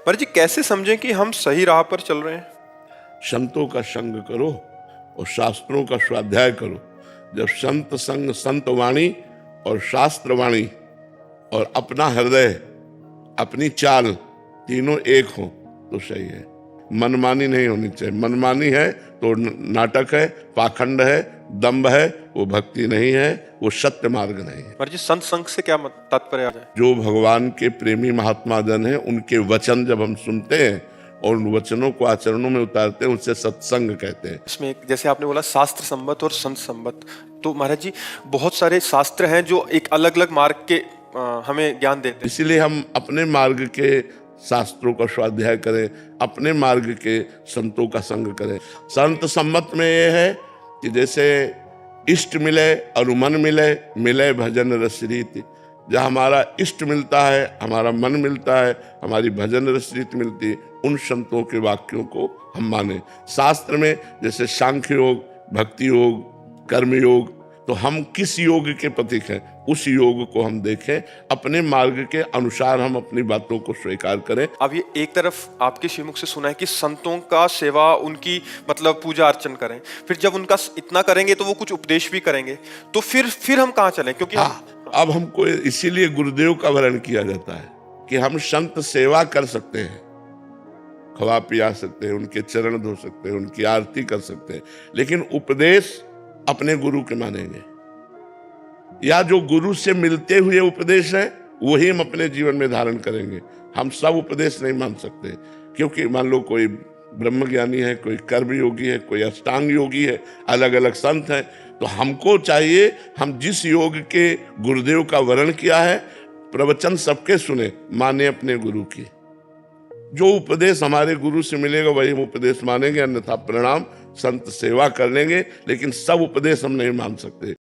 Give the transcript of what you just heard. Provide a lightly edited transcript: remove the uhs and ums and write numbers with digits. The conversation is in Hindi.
पर जी कैसे समझें कि हम सही राह पर चल रहे हैं? संतों का संग करो और शास्त्रों का स्वाध्याय करो। जब संत संग, संत वाणी और शास्त्र वाणी और अपना हृदय, अपनी चाल तीनों एक हो तो सही है। मनमानी नहीं होनी चाहिए। मनमानी है तो नाटक है, पाखंड है, दंभ है, वो भक्ति नहीं है, वो सत्य मार्ग नहीं है। पर जी संत संग से क्या तात्पर्य आ जाए? जो भगवान के प्रेमी महात्मा जन हैं, उनके वचन जब हम सुनते हैं और उन वचनों को आचरणों में उतारते हैं, उसे सत्संग कहते हैं। इसमें एक जैसे आपने बोला शास्त्र संबत और संत संबत, तो महाराज जी बहुत सारे शास्त्र हैं जो एक अलग अलग मार्ग के हमें ज्ञान देते हैं। इसीलिए हम अपने मार्ग के शास्त्रों का स्वाध्याय करें, अपने मार्ग के संतों का संग करें। संत सम्मत में ये है कि जैसे इष्ट मिले और मन मिले, मिले भजन रस रीति। जब हमारा इष्ट मिलता है, हमारा मन मिलता है, हमारी भजन रस रीति मिलती है, उन संतों के वाक्यों को हम माने। शास्त्र में जैसे सांख्य योग, भक्ति योग, कर्म योग, तो हम किस योग के प्रतीक हैं, उस योग को हम देखें, अपने मार्ग के अनुसार हम अपनी बातों को स्वीकार करें। अब ये एक तरफ आपके श्रीमुख से सुना है कि संतों का सेवा, उनकी मतलब पूजा अर्चन करें, फिर जब उनका इतना करेंगे तो वो कुछ उपदेश भी करेंगे, तो फिर हम कहाँ चलें? क्योंकि अब हमको इसीलिए गुरुदेव का वर्ण किया जाता है कि हम संत सेवा कर सकते हैं, खवा पिया सकते हैं, उनके चरण धो सकते हैं, उनकी आरती कर सकते हैं, लेकिन उपदेश अपने गुरु के मानेंगे, या जो गुरु से मिलते हुए उपदेश है वही हम अपने जीवन में धारण करेंगे। हम सब उपदेश नहीं मान सकते, क्योंकि मान लो कोई ब्रह्म ज्ञानी है, कोई कर्म योगी है, कोई अष्टांग योगी है, अलग अलग संत हैं, तो हमको चाहिए हम जिस योग के गुरुदेव का वर्ण किया है, प्रवचन सबके सुने, माने अपने गुरु की। जो उपदेश हमारे गुरु से मिलेगा वही हम उपदेश मानेंगे, अन्यथा प्रणाम, संत सेवा कर लेंगे, लेकिन सब उपदेश हम नहीं मान सकते।